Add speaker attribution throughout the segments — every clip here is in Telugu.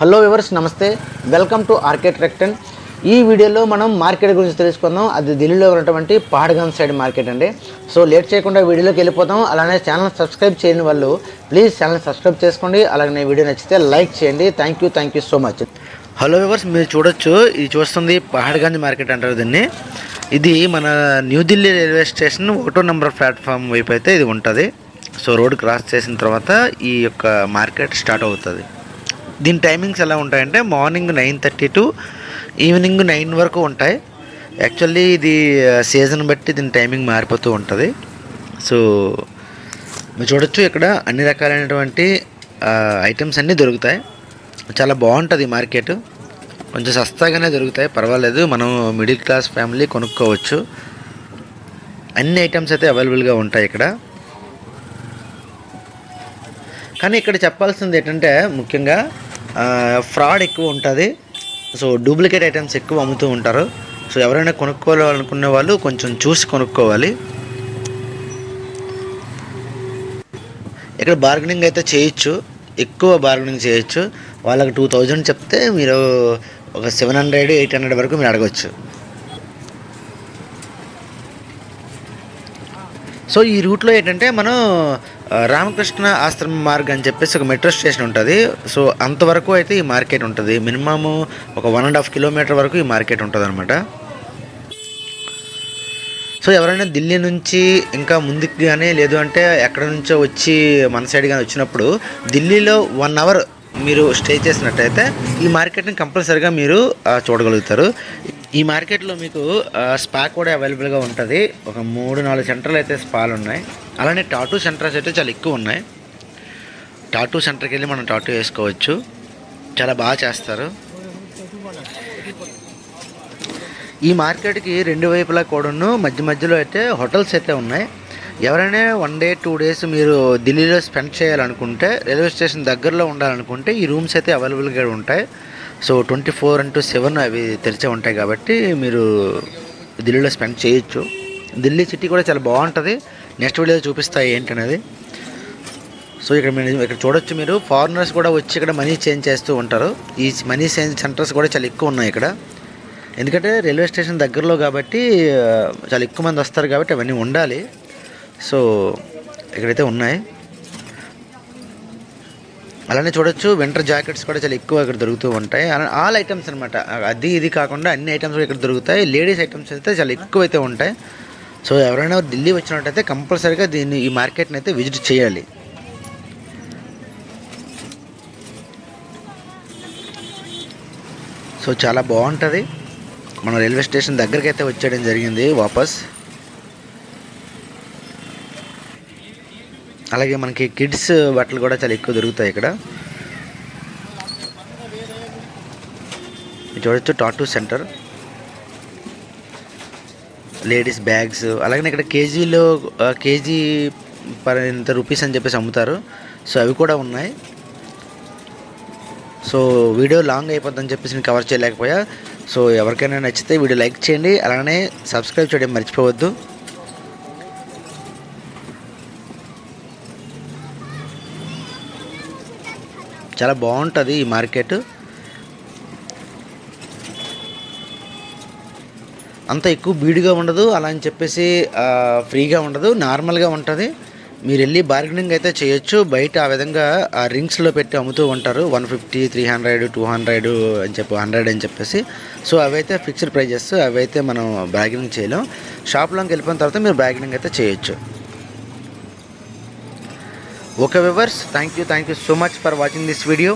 Speaker 1: Hello viewers, namaste. Welcome to RK ట్రెక్టన్. ఈ వీడియోలో మనం మార్కెట్ గురించి తెలుసుకుందాం. అది ఢిల్లీలో ఉన్నటువంటి పహడ్గామ్ సైడ్ మార్కెట్ అండి. సో లేట్ చేయకుండా వీడియోలోకి వెళ్ళిపోతాం. అలానే ఛానల్ సబ్స్క్రైబ్ చేయని వాళ్ళు ప్లీజ్ ఛానల్ సబ్స్క్రైబ్ చేసుకోండి. అలాగే వీడియో నచ్చితే లైక్ చేయండి. Thank you so much. Hello viewers, మీరు చూడొచ్చు, ఇది చూస్తుంది పహడ్గంజ్ మార్కెట్ అంటారు దీన్ని. ఇది మన న్యూఢిల్లీ రైల్వే స్టేషన్ 1వ నెంబర్ ప్లాట్ఫామ్ వైపు అయితే ఇది ఉంటుంది. సో రోడ్ క్రాస్ చేసిన తర్వాత ఈ యొక్క మార్కెట్ స్టార్ట్ అవుతుంది. దీని టైమింగ్స్ ఎలా ఉంటాయంటే మార్నింగ్ 9:30 టు ఈవినింగ్ 9 వరకు ఉంటాయి. యాక్చువల్లీ ఇది సీజన్ బట్టి దీని టైమింగ్ మారిపోతూ ఉంటుంది. సో మీరు చూడొచ్చు, ఇక్కడ అన్ని రకాలైనటువంటి ఐటమ్స్ అన్నీ దొరుకుతాయి. చాలా బాగుంటుంది మార్కెట్. కొంచెం సస్తాగానే దొరుకుతాయి, పర్వాలేదు. మనం మిడిల్ క్లాస్ ఫ్యామిలీ కొనుక్కోవచ్చు. అన్ని ఐటమ్స్ అయితే అవైలబుల్గా ఉంటాయి ఇక్కడ. కానీ ఇక్కడ చెప్పాల్సింది ఏంటంటే ముఖ్యంగా ఫ్రాడ్ ఎక్కువ ఉంటుంది. సో డూప్లికేట్ ఐటమ్స్ ఎక్కువ అమ్ముతూ ఉంటారు. సో ఎవరైనా కొనుక్కోవాలనుకునే వాళ్ళు కొంచెం చూసి కొనుక్కోవాలి. ఇక్కడ బార్గెనింగ్ అయితే చేయొచ్చు, ఎక్కువ బార్గెనింగ్ చేయొచ్చు. వాళ్ళకి 2000 చెప్తే మీరు ఒక 700-800 వరకు మీరు అడగవచ్చు. సో ఈ రూట్లో ఏంటంటే మనం రామకృష్ణ ఆశ్రమ మార్గ్ అని చెప్పేసి ఒక మెట్రో స్టేషన్ ఉంటుంది. సో అంతవరకు అయితే ఈ మార్కెట్ ఉంటుంది. మినిమము ఒక 1.5 కిలోమీటర్ వరకు ఈ మార్కెట్ ఉంటుంది అనమాట. సో ఎవరైనా ఢిల్లీ నుంచి ఇంకా ముందుకు కానీ లేదు అంటే ఎక్కడి నుంచో వచ్చి మన సైడ్ కానీ వచ్చినప్పుడు ఢిల్లీలో 1 అవర్ మీరు స్టే చేసినట్టయితే ఈ మార్కెట్ని కంపల్సరీగా మీరు చూడగలుగుతారు. ఈ మార్కెట్లో మీకు స్పా కూడా అవైలబుల్గా ఉంటుంది. ఒక 3-4 సెంటర్లు అయితే స్పాలు ఉన్నాయి. అలానే టాటూ సెంటర్స్ అయితే చాలా ఎక్కువ ఉన్నాయి. టాటూ సెంటర్కి వెళ్ళి మనం టాటూ వేసుకోవచ్చు. చాలా బాగా చేస్తారు. ఈ మార్కెట్కి 2 వైపులా కూడాను మధ్యలో అయితే హోటల్స్ అయితే ఉన్నాయి. ఎవరైనా 1 డే 2 డేస్ మీరు ఢిల్లీలో స్పెండ్ చేయాలనుకుంటే, రైల్వే స్టేషన్ దగ్గరలో ఉండాలనుకుంటే ఈ రూమ్స్ అయితే అవైలబుల్గా ఉంటాయి. సో 24/7 అవి తెరిచే ఉంటాయి కాబట్టి మీరు ఢిల్లీలో స్పెండ్ చేయొచ్చు. ఢిల్లీ సిటీ కూడా చాలా బాగుంటుంది. నెక్స్ట్ వీడియోలో చూపిస్తాయి ఏంటనేది. సో ఇక్కడ చూడొచ్చు, మీరు ఫారినర్స్ కూడా వచ్చి ఇక్కడ మనీ చేంజ్ చేస్తూ ఉంటారు. ఈ మనీ చేంజ్ సెంటర్స్ కూడా చాలా ఎక్కువ ఉన్నాయి ఇక్కడ. ఎందుకంటే రైల్వే స్టేషన్ దగ్గరలో కాబట్టి చాలా ఎక్కువ మంది వస్తారు కాబట్టి అవన్నీ ఉండాలి. సో ఇక్కడైతే ఉన్నాయి. అలానే చూడొచ్చు, వింటర్ జాకెట్స్ కూడా చాలా ఎక్కువ ఇక్కడ దొరుకుతూ ఉంటాయి. ఆల్ ఐటమ్స్ అనమాట. అది ఇది కాకుండా అన్ని ఐటమ్స్ కూడా ఇక్కడ దొరుకుతాయి. లేడీస్ ఐటమ్స్ అయితే చాలా ఎక్కువ అయితే ఉంటాయి. సో ఎవరైనా ఢిల్లీ వచ్చినట్టయితే కంపల్సరీగా ఈ మార్కెట్ని అయితే విజిట్ చేయాలి. సో చాలా బాగుంటుంది. మనం రైల్వే స్టేషన్ దగ్గరికి అయితే వచ్చేయడం జరిగింది వాపస్. అలాగే మనకి కిడ్స్ బట్టలు కూడా చాలా ఎక్కువ దొరుకుతాయి ఇక్కడ. చూడొచ్చు, టాటూ సెంటర్, లేడీస్ బ్యాగ్స్. అలాగే ఇక్కడ కేజీ పర్ ఇంత రూపీస్ అని చెప్పేసి అమ్ముతారు. సో అవి కూడా ఉన్నాయి. సో వీడియో లాంగ్ అయిపోద్దని చెప్పేసి నేను కవర్ చేయలేకపోయా. సో ఎవరికైనా నచ్చితే వీడియో లైక్ చేయండి. అలానే సబ్స్క్రైబ్ చేయడం మర్చిపోవద్దు. చాలా బాగుంటుంది ఈ మార్కెట్. అంత ఎక్కువ బీడుగా ఉండదు, అలా అని చెప్పేసి ఫ్రీగా ఉండదు, నార్మల్గా ఉంటుంది. మీరు వెళ్ళి బార్గెనింగ్ అయితే చేయొచ్చు. బయట ఆ విధంగా ఆ రింగ్స్లో పెట్టి అమ్ముతూ ఉంటారు. 150, 300, 200 అని చెప్పి 100 అని చెప్పేసి. సో అవైతే ఫిక్స్డ్ ప్రైజెస్, అవైతే మనం బార్గెనింగ్ చేయలేం. షాప్లోకి వెళ్ళిపోయిన తర్వాత మీరు బార్గెనింగ్ అయితే చేయొచ్చు. Okay viewers, thank you so much for watching this video.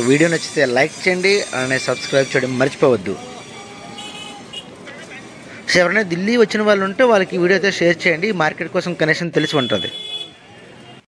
Speaker 1: Video నచ్చితే లైక్ చేయండి, అలానే సబ్స్క్రైబ్ చేయడం మర్చిపోవద్దు. సో ఎవరైనా ఢిల్లీ వచ్చిన వాళ్ళు ఉంటే వాళ్ళకి వీడియో అయితే షేర్ చేయండి. మార్కెట్ కోసం కనెక్షన్ తెలిసి ఉంటుంది.